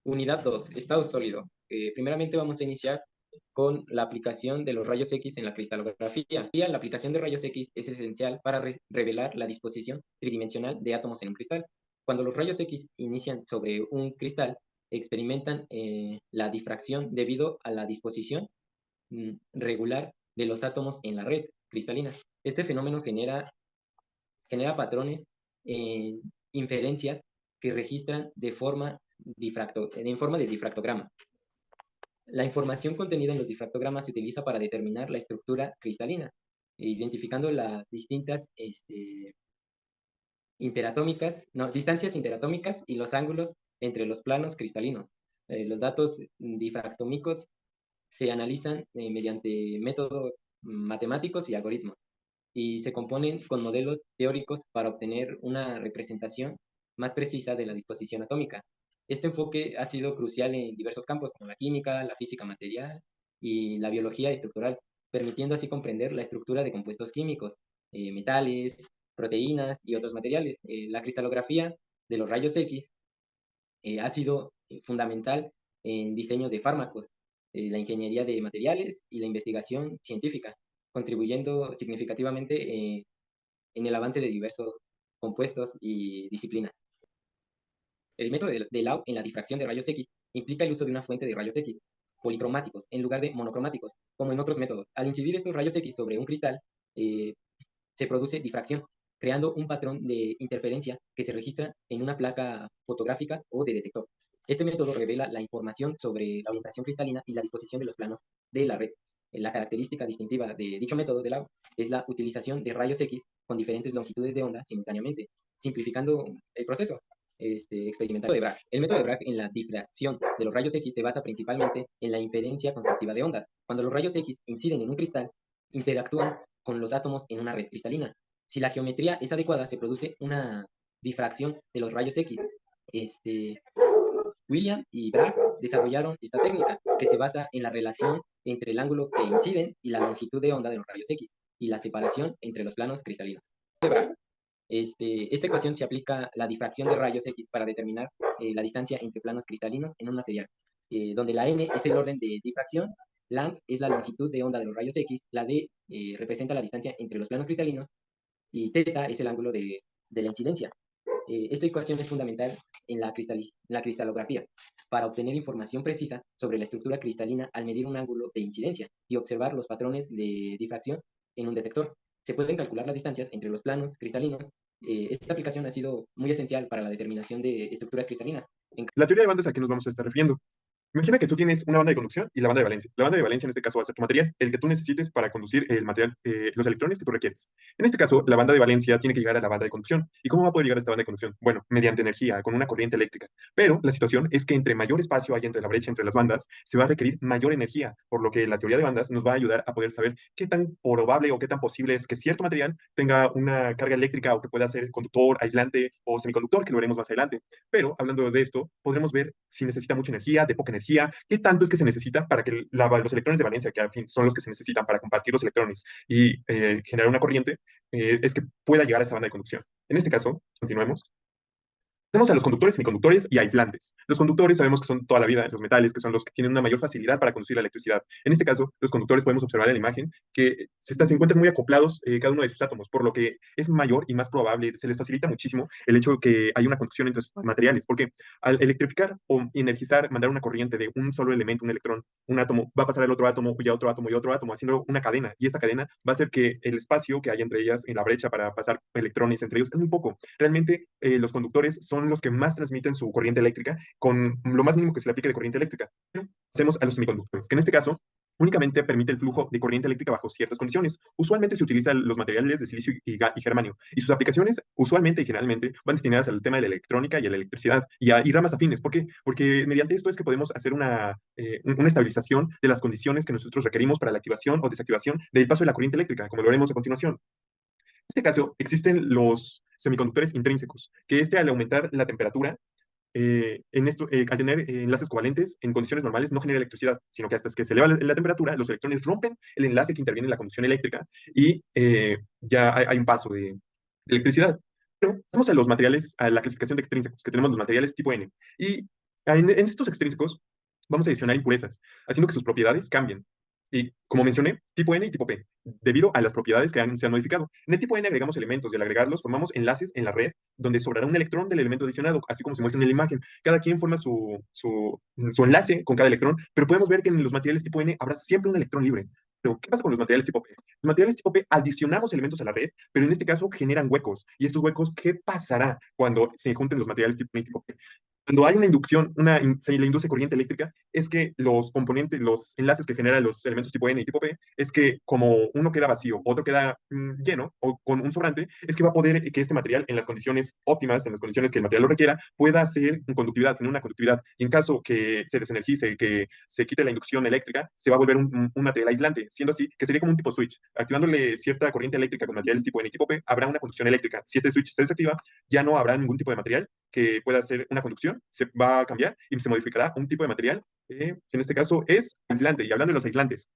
Unidad 2, estado sólido. Primeramente vamos a iniciar con la aplicación de los rayos X en la cristalografía. La aplicación de rayos X es esencial para revelar la disposición tridimensional de átomos en un cristal. Cuando los rayos X inician sobre un cristal, experimentan la difracción debido a la disposición regular de los átomos en la red cristalina. Este fenómeno genera patrones en inferencias que registran en forma de difractograma. La información contenida en los difractogramas se utiliza para determinar la estructura cristalina, identificando las distintas distancias interatómicas y los ángulos entre los planos cristalinos. Los datos difractómicos se analizan mediante métodos matemáticos y algoritmos, y se componen con modelos teóricos para obtener una representación más precisa de la disposición atómica. Este enfoque ha sido crucial en diversos campos como la química, la física material y la biología estructural, permitiendo así comprender la estructura de compuestos químicos, metales, proteínas y otros materiales. La cristalografía de los rayos X ha sido fundamental en diseños de fármacos, la ingeniería de materiales y la investigación científica, contribuyendo significativamente en el avance de diversos compuestos y disciplinas. El método de Lau en la difracción de rayos X implica el uso de una fuente de rayos X policromáticos en lugar de monocromáticos, como en otros métodos. Al incidir estos rayos X sobre un cristal, eh, se produce difracción, creando un patrón de interferencia que se registra en una placa fotográfica o de detector. Este método revela la información sobre la orientación cristalina y la disposición de los planos de la red. La característica distintiva de dicho método de Lau es la utilización de rayos X con diferentes longitudes de onda simultáneamente, simplificando el proceso experimental de Bragg. El método de Bragg en la difracción de los rayos X se basa principalmente en la inferencia constructiva de ondas. Cuando los rayos X inciden en un cristal, interactúan con los átomos en una red cristalina. Si la geometría es adecuada, se produce una difracción de los rayos X. William y Bragg desarrollaron esta técnica, que se basa en la relación entre el ángulo que inciden y la longitud de onda de los rayos X, y la separación entre los planos cristalinos. Esta ecuación se aplica a la difracción de rayos X para determinar la distancia entre planos cristalinos en un material, donde la n es el orden de difracción, lang es la longitud de onda de los rayos X, la d representa la distancia entre los planos cristalinos y θ es el ángulo de la incidencia. Esta ecuación es fundamental en la cristalografía para obtener información precisa sobre la estructura cristalina al medir un ángulo de incidencia y observar los patrones de difracción en un detector. Se pueden calcular las distancias entre los planos cristalinos. Esta aplicación ha sido muy esencial para la determinación de estructuras cristalinas. La teoría de bandas a qué nos vamos a estar refiriendo. Imagina que tú tienes una banda de conducción y la banda de valencia. La banda de valencia en este caso va a ser tu material, el que tú necesites para conducir el material, los electrones que tú requieres. En este caso, la banda de valencia tiene que llegar a la banda de conducción. ¿Y cómo va a poder llegar a esta banda de conducción? Bueno, mediante energía, con una corriente eléctrica. Pero la situación es que entre mayor espacio hay entre la brecha entre las bandas, se va a requerir mayor energía, por lo que la teoría de bandas nos va a ayudar a poder saber qué tan probable o qué tan posible es que cierto material tenga una carga eléctrica o que pueda ser conductor, aislante o semiconductor, que lo veremos más adelante. Pero hablando de esto, podremos ver si necesita mucha energía, de poca energía, qué tanto es que se necesita para que los electrones de valencia, que al fin son los que se necesitan para compartir los electrones y generar una corriente, es que pueda llegar a esa banda de conducción. En este caso, continuemos. Tenemos a los conductores, semiconductores y aislantes. Los conductores sabemos que son toda la vida los metales, que son los que tienen una mayor facilidad para conducir la electricidad. En este caso, los conductores podemos observar en la imagen que se encuentran muy acoplados cada uno de sus átomos, por lo que es mayor y más probable, se les facilita muchísimo el hecho de que haya una conducción entre sus materiales, porque al electrificar o energizar, mandar una corriente de un solo elemento, un electrón, un átomo, va a pasar al otro átomo y a otro átomo y a otro átomo, haciendo una cadena. Y esta cadena va a hacer que el espacio que hay entre ellas, en la brecha para pasar electrones entre ellos, es muy poco. Realmente los conductores son los que más transmiten su corriente eléctrica con lo más mínimo que se le aplique de corriente eléctrica. Pero hacemos a los semiconductores, que en este caso únicamente permite el flujo de corriente eléctrica bajo ciertas condiciones. Usualmente se utilizan los materiales de silicio y germanio, y sus aplicaciones usualmente y generalmente van destinadas al tema de la electrónica y a la electricidad y ramas afines. ¿Por qué? Porque mediante esto es que podemos hacer una estabilización de las condiciones que nosotros requerimos para la activación o desactivación del paso de la corriente eléctrica, como lo veremos a continuación. En este caso, existen los semiconductores intrínsecos, que al aumentar la temperatura, al tener enlaces covalentes en condiciones normales no genera electricidad, sino que hasta que se eleva la temperatura, los electrones rompen el enlace que interviene en la conducción eléctrica y ya hay un paso de electricidad. Pero vamos a los materiales, a la clasificación de extrínsecos, que tenemos los materiales tipo N. Y En estos extrínsecos vamos a adicionar impurezas, haciendo que sus propiedades cambien. Y como mencioné, tipo N y tipo P, debido a las propiedades que se han modificado. En el tipo N agregamos elementos y al agregarlos formamos enlaces en la red donde sobrará un electrón del elemento adicionado, así como se muestra en la imagen. Cada quien forma su enlace con cada electrón, pero podemos ver que en los materiales tipo N habrá siempre un electrón libre. Pero, ¿qué pasa con los materiales tipo P? Los materiales tipo P adicionamos elementos a la red, pero en este caso generan huecos. Y estos huecos, ¿qué pasará cuando se junten los materiales tipo N y tipo P? Cuando hay una inducción, se le induce corriente eléctrica, es que los componentes, los enlaces que generan los elementos tipo N y tipo P, es que como uno queda vacío, otro queda lleno o con un sobrante, es que va a poder que este material en las condiciones óptimas, en las condiciones que el material lo requiera, pueda hacer conductividad, tener una conductividad. Y en caso que se desenergice, que se quite la inducción eléctrica, se va a volver un material aislante, siendo así que sería como un tipo switch. Activándole cierta corriente eléctrica con materiales tipo N y tipo P, habrá una conducción eléctrica. Si este switch se desactiva, ya no habrá ningún tipo de material que pueda hacer una conducción, se va a cambiar y se modificará un tipo de material que en este caso es aislante. Y hablando de los aislantes,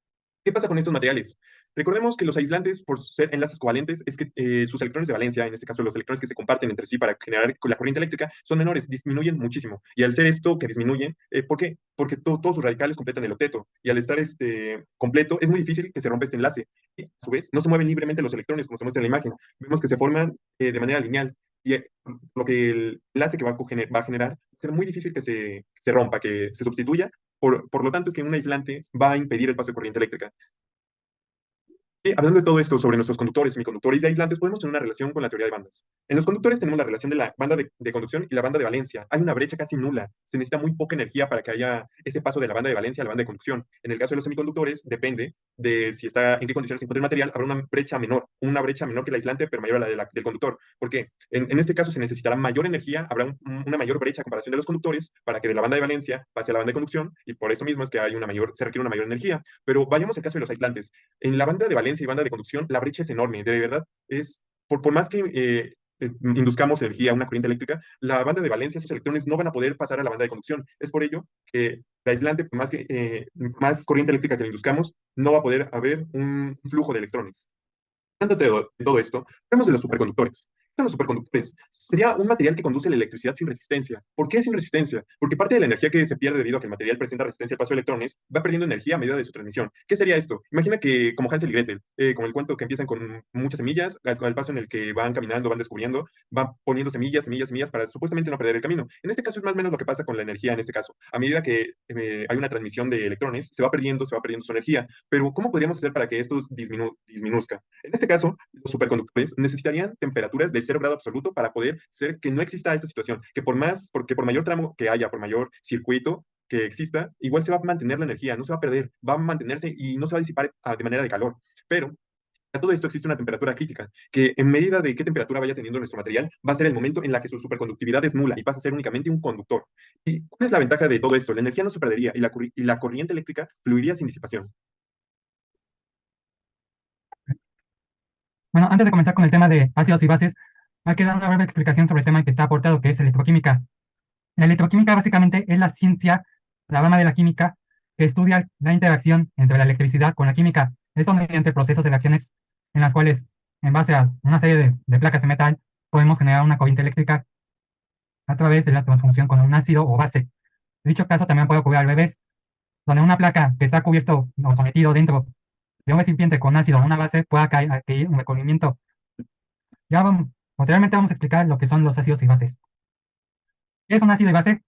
¿qué pasa con estos materiales? Recordemos que los aislantes, por ser enlaces covalentes, es que sus electrones de valencia, en este caso los electrones que se comparten entre sí para generar la corriente eléctrica, son menores, disminuyen muchísimo. Y al ser esto que disminuyen, ¿por qué? Porque todos sus radicales completan el octeto. Y al estar completo, es muy difícil que se rompa este enlace. Y a su vez, no se mueven libremente los electrones, como se muestra en la imagen. Vemos que se forman de manera lineal. Y lo que el enlace que va a generar va a ser muy difícil que se rompa, que se sustituya. Por lo tanto, es que un aislante va a impedir el paso de corriente eléctrica. Y hablando de todo esto sobre nuestros conductores, semiconductores y aislantes, podemos tener una relación con la teoría de bandas. En los conductores tenemos la relación de la banda de conducción y la banda de valencia. Hay una brecha casi nula. Se necesita muy poca energía para que haya ese paso de la banda de valencia a la banda de conducción. En el caso de los semiconductores, depende de si está, en qué condiciones se encuentra el material, habrá una brecha menor que el aislante, pero mayor a la del conductor. Porque en este caso se necesitará mayor energía, habrá una mayor brecha a comparación de los conductores para que de la banda de valencia pase a la banda de conducción, y por esto mismo es que se requiere una mayor energía. Pero vayamos al caso de los aislantes. En la banda de valencia y banda de conducción, la brecha es enorme, de verdad, por más que induzcamos energía a una corriente eléctrica, la banda de valencia, esos electrones no van a poder pasar a la banda de conducción. Es por ello que el aislante, por más corriente eléctrica que le induzcamos, no va a poder haber un flujo de electrones. Hablando de todo esto, hablemos de los superconductores. ¿Qué son los superconductores? Sería un material que conduce la electricidad sin resistencia. ¿Por qué sin resistencia? Porque parte de la energía que se pierde debido a que el material presenta resistencia al paso de electrones va perdiendo energía a medida de su transmisión. ¿Qué sería esto? Imagina que como Hansel y Gretel, como el cuento que empiezan con muchas semillas, al paso en el que van caminando, van descubriendo, van poniendo semillas, semillas, semillas para supuestamente no perder el camino. En este caso es más o menos lo que pasa con la energía en este caso. A medida que hay una transmisión de electrones, se va perdiendo su energía. Pero ¿cómo podríamos hacer para que esto disminuzca? En este caso, los superconductores necesitarían temperaturas del 0 grado absoluto para poder ser que no exista esta situación, porque por mayor tramo que haya, por mayor circuito que exista, igual se va a mantener la energía, no se va a perder, va a mantenerse y no se va a disipar de manera de calor. Pero a todo esto existe una temperatura crítica, que en medida de qué temperatura vaya teniendo nuestro material, va a ser el momento en la que su superconductividad es nula y pasa a ser únicamente un conductor. ¿Y cuál es la ventaja de todo esto? La energía no se perdería y la corriente eléctrica fluiría sin disipación. Bueno, antes de comenzar con el tema de ácidos y bases, hay que dar una breve explicación sobre el tema que está aportado, que es electroquímica. La electroquímica básicamente es la ciencia, la rama de la química, que estudia la interacción entre la electricidad con la química. Esto mediante procesos de reacciones en las cuales, en base a una serie de placas de metal, podemos generar una corriente eléctrica a través de la transformación con un ácido o base. En dicho caso también puede ocurrir al revés, donde una placa que está cubierto o sometido dentro de un recipiente con ácido o una base pueda caer un recubrimiento. Ya vamos, posteriormente vamos a explicar lo que son los ácidos y bases. ¿Qué es un ácido y base?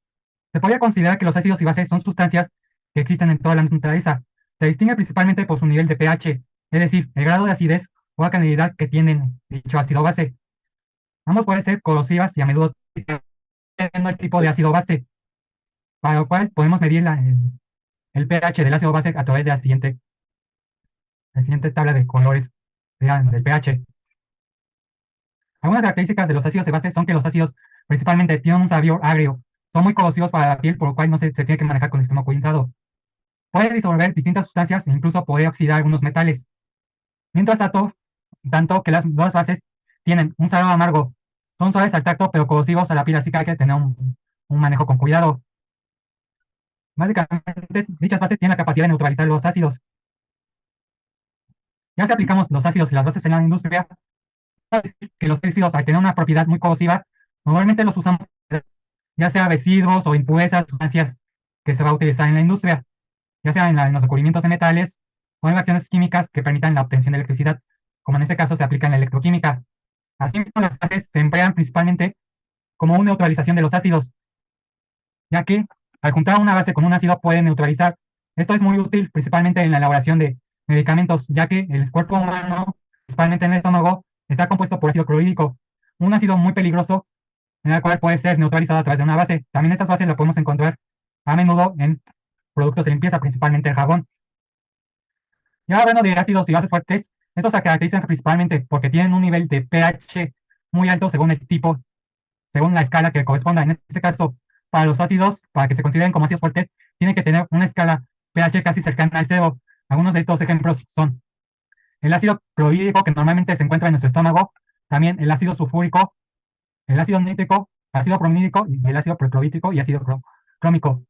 Se podría considerar que los ácidos y bases son sustancias que existen en toda la naturaleza. Se distingue principalmente por su nivel de pH, es decir, el grado de acidez o alcalinidad que tienen dicho ácido o base. Ambos pueden ser corrosivas y a menudo dependiendo del tipo de ácido o base, para lo cual podemos medir el pH del ácido o base a través de la siguiente tabla de colores del pH. Algunas características de los ácidos y bases son que los ácidos principalmente tienen un sabor agrio, son muy corrosivos para la piel, por lo cual no se tiene que manejar con extremo cuidado. Puede disolver distintas sustancias e incluso puede oxidar algunos metales. Mientras tanto que las dos bases tienen un sabor amargo, son suaves al tacto pero corrosivos a la piel, así que hay que tener un manejo con cuidado. Básicamente, dichas bases tienen la capacidad de neutralizar los ácidos. Ya si aplicamos los ácidos y las bases en la industria, que los ácidos al tener una propiedad muy corrosiva, normalmente los usamos ya sea residuos o impurezas, sustancias que se va a utilizar en la industria, ya sea en los recubrimientos de metales o en reacciones químicas que permitan la obtención de electricidad, como en este caso se aplica en la electroquímica. Asimismo, las bases se emplean principalmente como una neutralización de los ácidos, ya que al juntar una base con un ácido puede neutralizar. Esto es muy útil principalmente en la elaboración de medicamentos, ya que el cuerpo humano, principalmente en el estómago, está compuesto por ácido clorhídrico, un ácido muy peligroso en el cual puede ser neutralizado a través de una base. También estas bases las podemos encontrar a menudo en productos de limpieza, principalmente el jabón. Ya hablando de ácidos y bases fuertes, estos se caracterizan principalmente porque tienen un nivel de pH muy alto según el tipo, según la escala que corresponda. En este caso, para los ácidos, para que se consideren como ácidos fuertes, tiene que tener una escala pH casi cercana al cero. Algunos de estos ejemplos son el ácido clorhídrico, que normalmente se encuentra en nuestro estómago, también el ácido sulfúrico, el ácido nítrico, ácido bromídico, y el ácido perclorítico y ácido crómico.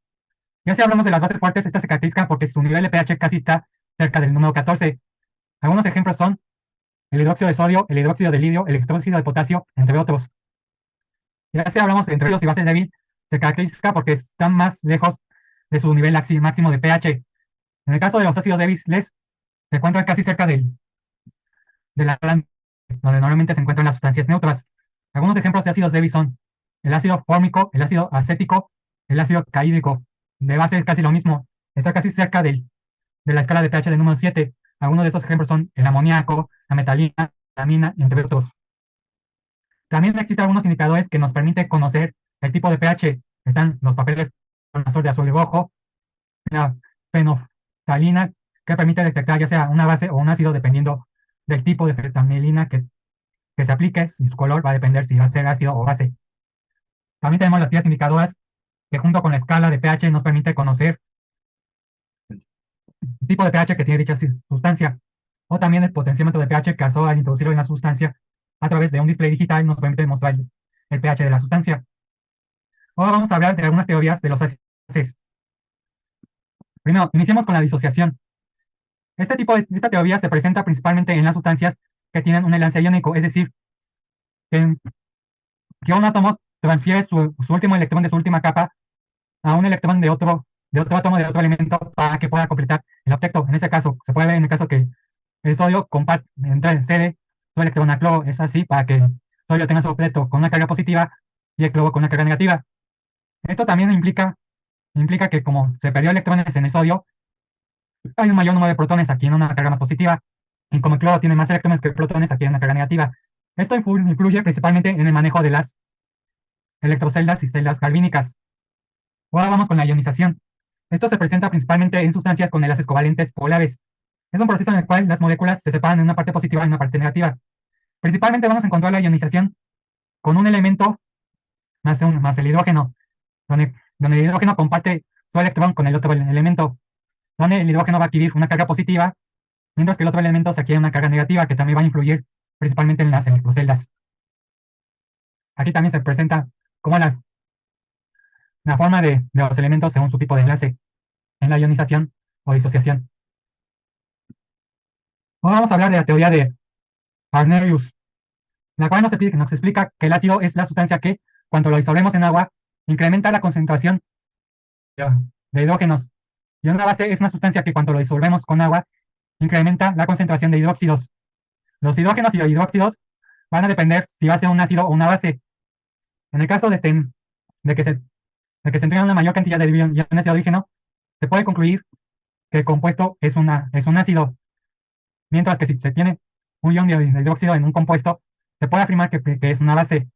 Ya si hablamos de las bases fuertes, estas se caracterizan porque su nivel de pH casi está cerca del número 14. Algunos ejemplos son el hidróxido de sodio, el hidróxido de litio, el electróxido de potasio, entre otros. Ya si hablamos entre ácidos y bases débil, se caracteriza porque están más lejos de su nivel máximo de pH. En el caso de los ácidos débiles, se encuentran casi cerca de la donde normalmente se encuentran las sustancias neutras. Algunos ejemplos de ácidos débiles son el ácido fórmico, el ácido acético, el ácido clorhídrico. De base es casi lo mismo, está casi cerca de la escala de pH del número 7. Algunos de estos ejemplos son el amoníaco, la metalina, la amina, entre otros. También existen algunos indicadores que nos permiten conocer el tipo de pH. Están los papeles con azul de azul y rojo, la fenolftalina, que permite detectar ya sea una base o un ácido dependiendo del tipo de fentanilina que se aplique, y su color va a depender si va a ser ácido o base. También tenemos las guías indicadoras que junto con la escala de pH nos permite conocer el tipo de pH que tiene dicha sustancia, o también el potenciómetro de pH que al introducirlo en la sustancia a través de un display digital nos permite mostrar el pH de la sustancia. Ahora vamos a hablar de algunas teorías de los ácidos. Primero, iniciemos con la disociación. Esta teoría se presenta principalmente en las sustancias que tienen un enlace iónico, es decir, que, que un átomo transfiere su último electrón de su última capa a un electrón de otro átomo de otro elemento para que pueda completar el octeto. En este caso, se puede ver en el caso que el sodio cede su electrón al cloro. Es así para que el sodio tenga su octeto con una carga positiva y el cloro con una carga negativa. Esto también implica que como se perdió electrones en el sodio, hay un mayor número de protones aquí en una carga más positiva, y como el cloro tiene más electrones que protones aquí en una carga negativa. Esto influye principalmente en el manejo de las electroceldas y celdas galvínicas. Ahora vamos con la ionización. Esto se presenta principalmente en sustancias con enlaces covalentes polares. Es un proceso en el cual las moléculas se separan en una parte positiva y una parte negativa. Principalmente vamos a encontrar la ionización con un elemento más el hidrógeno, donde el hidrógeno comparte su electrón con el otro elemento, donde el hidrógeno va a adquirir una carga positiva, mientras que el otro elemento se adquiere una carga negativa que también va a influir principalmente en las electroceldas. Aquí también se presenta como la forma de los elementos según su tipo de enlace en la ionización o disociación. Ahora vamos a hablar de la teoría de Arrhenius, la cual nos explica que el ácido es la sustancia que, cuando lo disolvemos en agua, incrementa la concentración de hidrógenos. Y una base es una sustancia que, cuando lo disolvemos con agua, incrementa la concentración de hidróxidos. Los hidrógenos y los hidróxidos van a depender si va a ser un ácido o una base. En el caso de que se entrega una mayor cantidad de iones de hidrógeno, se puede concluir que el compuesto es un ácido, mientras que si se tiene un ion de hidróxido en un compuesto, se puede afirmar que es una base.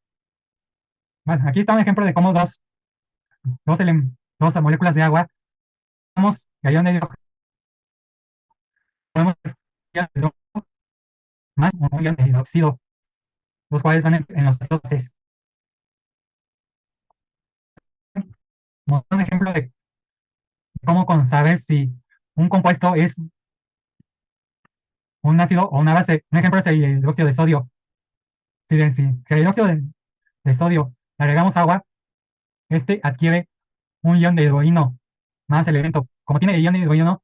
Aquí está un ejemplo de cómo dos moléculas de agua, tenemos el ion de hidrógeno, podemos más un ion de hidróxido, los cuales van en los bases. Un ejemplo de cómo saber si un compuesto es un ácido o una base. Un ejemplo es el hidróxido de sodio. Si al hidróxido de sodio le agregamos agua, este adquiere un ion de hidrogenio más el elemento. Como tiene el ion de hidrogenio,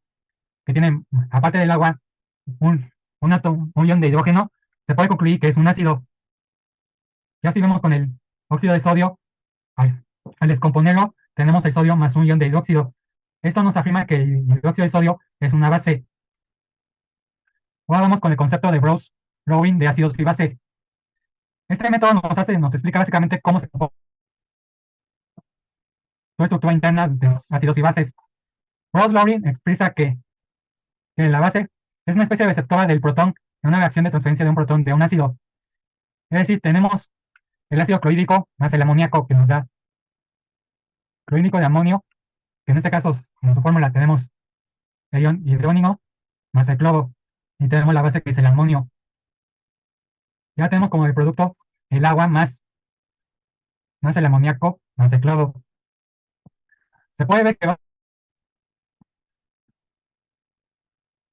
que tiene, aparte del agua, un ion de hidrógeno, se puede concluir que es un ácido. Ya si vemos con el óxido de sodio, Al descomponerlo, tenemos el sodio más un ion de hidróxido. Esto nos afirma que el hidróxido de sodio es una base. Ahora vamos con el concepto de Brose-Lowry de ácidos y base. Este método nos explica básicamente cómo se compone la estructura interna de los ácidos y bases. Brose-Lowry expresa que la base es una especie de receptora del protón en una reacción de transferencia de un protón de un ácido. Es decir, tenemos el ácido clorhídrico más el amoníaco que nos da clorhídrico de amonio, que en este caso, en su fórmula, tenemos el ion hidrónino más el cloro, y tenemos la base que es el amonio. Ya tenemos como el producto el agua más el amoníaco más el cloro. Se puede ver que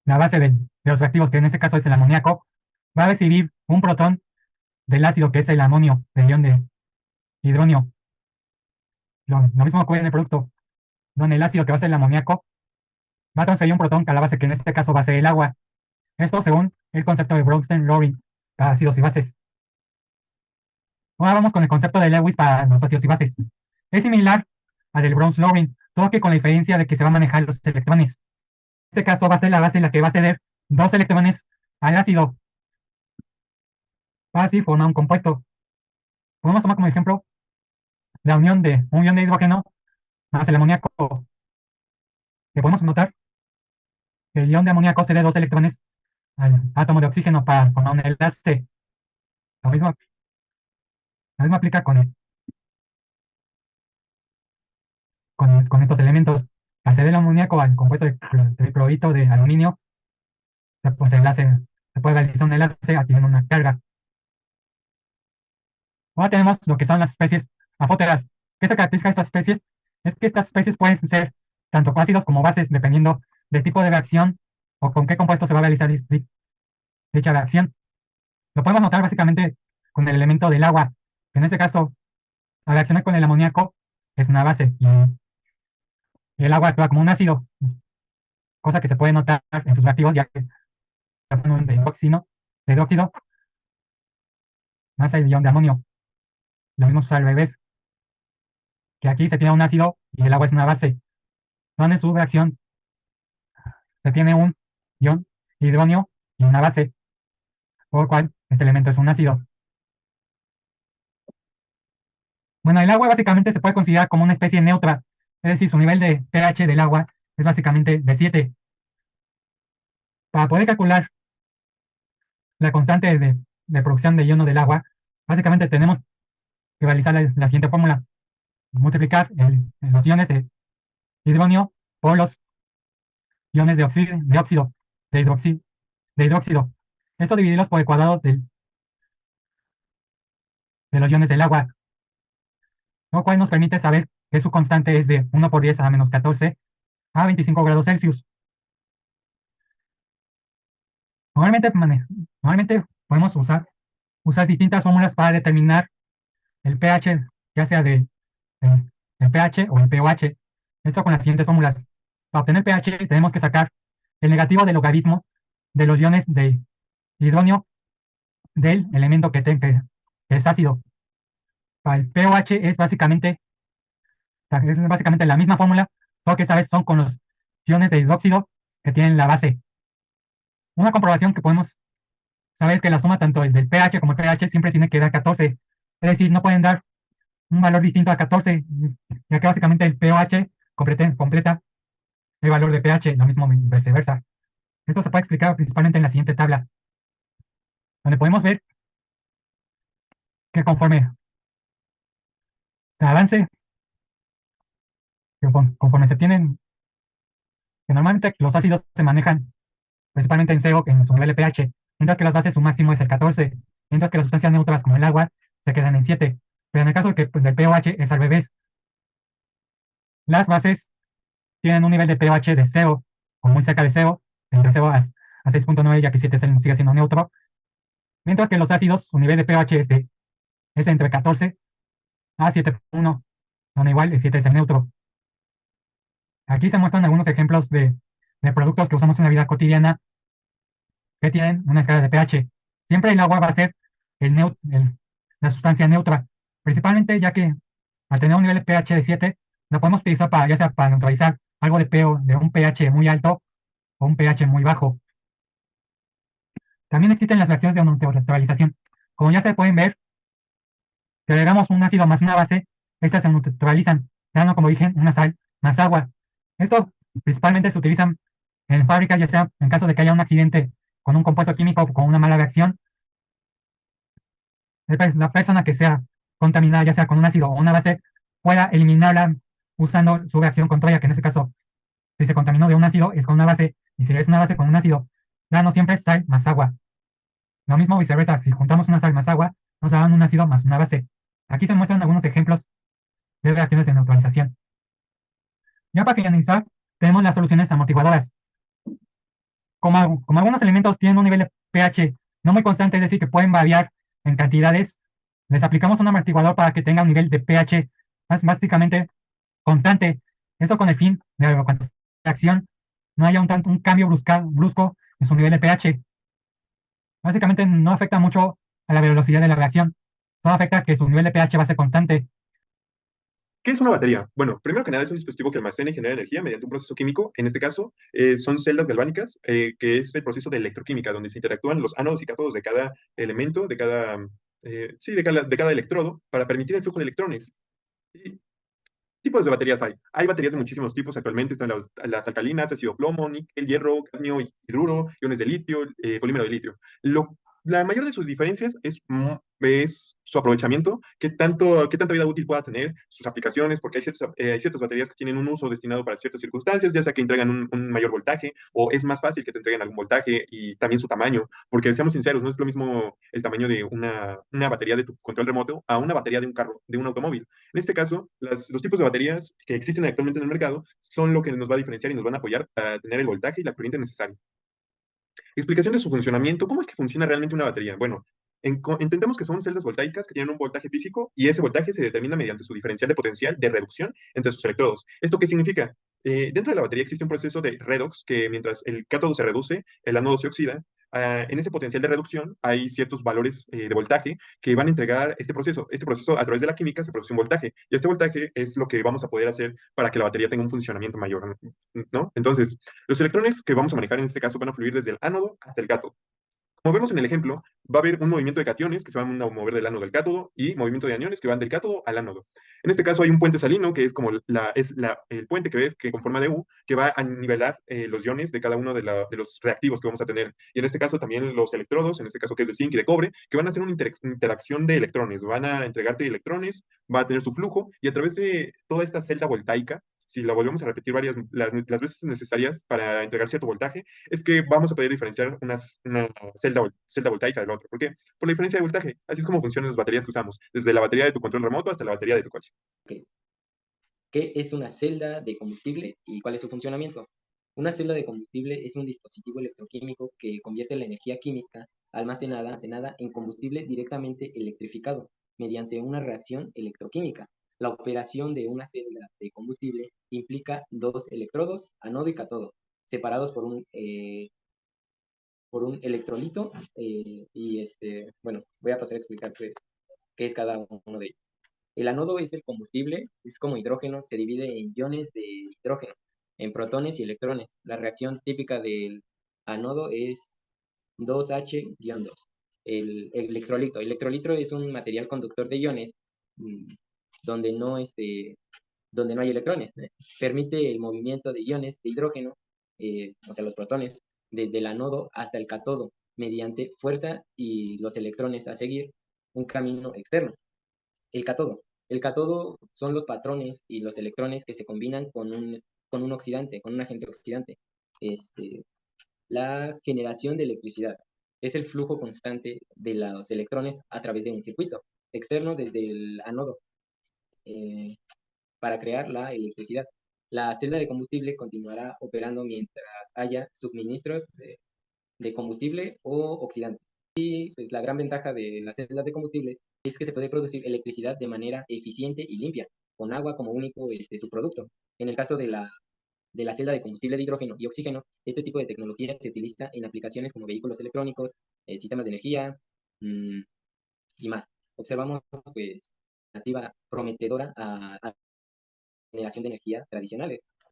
la base de los reactivos, que en este caso es el amoníaco, va a recibir un protón del ácido que es el amonio, del ion de hidrónio. Lo mismo ocurre en el producto, donde el ácido que va a ser el amoníaco va a transferir un protón a la base, que en este caso va a ser el agua. Esto según el concepto de Bronsted-Lowry para ácidos y bases. Ahora vamos con el concepto de Lewis para los ácidos y bases. Es similar al del Bronsted-Lowry, solo que con la diferencia de que se van a manejar los electrones. En este caso va a ser la base la que va a ceder dos electrones al ácido para así formar un compuesto. Podemos tomar como ejemplo la unión de un ion de hidrógeno más el amoníaco, que podemos notar que el ion de amoníaco cede dos electrones al átomo de oxígeno para formar un enlace. Lo mismo, lo mismo aplica con estos elementos. Al ceder el amoníaco al compuesto de clorito de aluminio, se puede realizar un enlace adquiriendo una carga. Ahora tenemos lo que son las especies apóteras. ¿Qué se caracteriza de estas especies? Es que estas especies pueden ser tanto ácidos como bases, dependiendo del tipo de reacción o con qué compuesto se va a realizar dicha reacción. Lo podemos notar básicamente con el elemento del agua, que en este caso, al reaccionar con el amoníaco, es una base y el agua actúa como un ácido, cosa que se puede notar en sus reactivos, ya que se pone un de hidróxido más el ion de amonio. Lo mismo sucede al revés, que aquí se tiene un ácido y el agua es una base, donde en su reacción se tiene un ion hidrónio y una base, por lo cual este elemento es un ácido. Bueno, el agua básicamente se puede considerar como una especie neutra, es decir, su nivel de pH del agua es básicamente de 7. Para poder calcular la constante de producción de iono del agua, básicamente tenemos que realizar la siguiente fórmula: multiplicar los iones de hidrónio por los iones de óxido, de hidróxido. Esto dividirlos por el cuadrado de los iones del agua, lo cual nos permite saber que su constante es de 1 por 10 a la menos 14 a 25 grados Celsius. Normalmente podemos usar distintas fórmulas para determinar el pH, ya sea el pH o el pOH. Esto con las siguientes fórmulas. Para obtener pH tenemos que sacar el negativo del logaritmo de los iones de hidrónio del elemento que es ácido. Para el pOH es básicamente la misma fórmula, solo que esta vez son con los iones de hidróxido que tienen la base. Una comprobación que podemos saber es que la suma tanto del pH como el pH siempre tiene que dar 14. Es decir, no pueden dar un valor distinto a 14, ya que básicamente el pOH completa el valor de pH, lo mismo viceversa. Esto se puede explicar principalmente en la siguiente tabla, donde podemos ver que avance, conforme se tienen, que normalmente los ácidos se manejan principalmente en CO, en su nivel de pH, mientras que las bases su máximo es el 14, mientras que las sustancias neutras como el agua se quedan en 7. Pero en el caso del pOH es al revés. Las bases tienen un nivel de pH de 0, o muy cerca de 0, entre 0 a 6.9, ya que 7 sigue siendo neutro, mientras que los ácidos, su nivel de pH es entre 14 a 7.1, donde igual el 7 es el neutro. Aquí se muestran algunos ejemplos de productos que usamos en la vida cotidiana que tienen una escala de pH. Siempre el agua va a ser la sustancia neutra, principalmente ya que al tener un nivel de pH de 7, lo podemos utilizar para, ya sea para neutralizar algo de un pH muy alto o un pH muy bajo. También existen las reacciones de neutralización. Como ya se pueden ver, si agregamos un ácido más una base, estas se neutralizan, dando, como dije, una sal más agua. Esto principalmente se utiliza en fábricas, ya sea en caso de que haya un accidente con un compuesto químico o con una mala reacción. La persona que sea contaminada, ya sea con un ácido o una base, pueda eliminarla usando su reacción contraria, que en este caso, si se contaminó de un ácido, es con una base, y si es una base con un ácido, dando siempre sal más agua. Lo mismo viceversa, si juntamos una sal más agua, nos darán un ácido más una base. Aquí se muestran algunos ejemplos de reacciones de neutralización. Ya para finalizar, tenemos las soluciones amortiguadoras. Como algunos elementos tienen un nivel de pH no muy constante, es decir, que pueden variar en cantidades, les aplicamos un amortiguador para que tenga un nivel de pH básicamente constante. Eso con el fin de que cuando la acción no haya un cambio brusco en su nivel de pH. Básicamente no afecta mucho a la velocidad de la reacción, solo afecta que su nivel de pH va a ser constante. ¿Qué es una batería? Bueno, primero que nada es un dispositivo que almacena y genera energía mediante un proceso químico. En este caso, son celdas galvánicas, que es el proceso de electroquímica, donde se interactúan los ánodos y cátodos de cada elemento, sí, de cada electrodo, para permitir el flujo de electrones. ¿Y tipos de baterías hay? Hay baterías de muchísimos tipos actualmente. Están las alcalinas, ácido plomo, níquel, hierro, cadmio, hidruro, iones de litio, polímero de litio. La mayor de sus diferencias es su aprovechamiento, qué tanta vida útil pueda tener, sus aplicaciones, porque hay ciertas baterías que tienen un uso destinado para ciertas circunstancias, ya sea que entregan un mayor voltaje, o es más fácil que te entreguen algún voltaje, y también su tamaño, porque seamos sinceros, no es lo mismo el tamaño de una batería de tu control remoto a una batería de un carro, de un automóvil. En este caso, los tipos de baterías que existen actualmente en el mercado son lo que nos va a diferenciar y nos van a apoyar para tener el voltaje y la corriente necesaria. Explicación de su funcionamiento. ¿Cómo es que funciona realmente una batería? Bueno, entendemos que son celdas voltaicas que tienen un voltaje físico, y ese voltaje se determina mediante su diferencial de potencial de reducción entre sus electrodos. ¿Esto qué significa? Dentro de la batería existe un proceso de redox, que mientras el cátodo se reduce, el ánodo se oxida. En ese potencial de reducción hay ciertos valores de voltaje que van a entregar este proceso. Este proceso, a través de la química, se produce un voltaje, y este voltaje es lo que vamos a poder hacer para que la batería tenga un funcionamiento mayor, ¿no? Entonces, los electrones que vamos a manejar en este caso van a fluir desde el ánodo hasta el cátodo. Como vemos en el ejemplo, va a haber un movimiento de cationes que se van a mover del ánodo al cátodo, y movimiento de aniones que van del cátodo al ánodo. En este caso hay un puente salino, que es como el puente que ves, que con forma de U, que va a nivelar los iones de cada uno de los reactivos que vamos a tener. Y en este caso también los electrodos, en este caso que es de zinc y de cobre, que van a hacer una interacción de electrones, van a entregarte electrones, va a tener su flujo, y a través de toda esta celda voltaica, si la volvemos a repetir las veces necesarias para entregar cierto voltaje, es que vamos a poder diferenciar una celda voltaica del otro. ¿Por qué? Por la diferencia de voltaje. Así es como funcionan las baterías que usamos, desde la batería de tu control remoto hasta la batería de tu coche. Ok. ¿Qué es una celda de combustible y cuál es su funcionamiento? Una celda de combustible es un dispositivo electroquímico que convierte la energía química almacenada en combustible directamente electrificado mediante una reacción electroquímica. La operación de una celda de combustible implica dos electrodos, anodo y cátodo, separados por un electrolito, bueno, voy a pasar a explicar pues, qué es cada uno de ellos. El anodo es el combustible, es como hidrógeno, se divide en iones de hidrógeno, en protones y electrones. La reacción típica del anodo es 2H-2. El electrolito. El electrolito es un material conductor de iones, mm, donde donde no hay electrones. Permite el movimiento de iones de hidrógeno, o sea, los protones, desde el anodo hasta el cátodo, mediante fuerza y los electrones a seguir un camino externo. El cátodo. El cátodo son los patrones y los electrones que se combinan con un oxidante, con un agente oxidante. Este, la generación de electricidad es el flujo constante de los electrones a través de un circuito externo desde el anodo, eh, para crear la electricidad. La celda de combustible continuará operando mientras haya suministros de combustible o oxidante. Y pues la gran ventaja de las celdas de combustible es que se puede producir electricidad de manera eficiente y limpia, con agua como único subproducto. En el caso de la celda de combustible de hidrógeno y oxígeno, este tipo de tecnología se utiliza en aplicaciones como vehículos electrónicos, sistemas de energía, y más. Observamos pues alternativa prometedora a generación de energía tradicionales.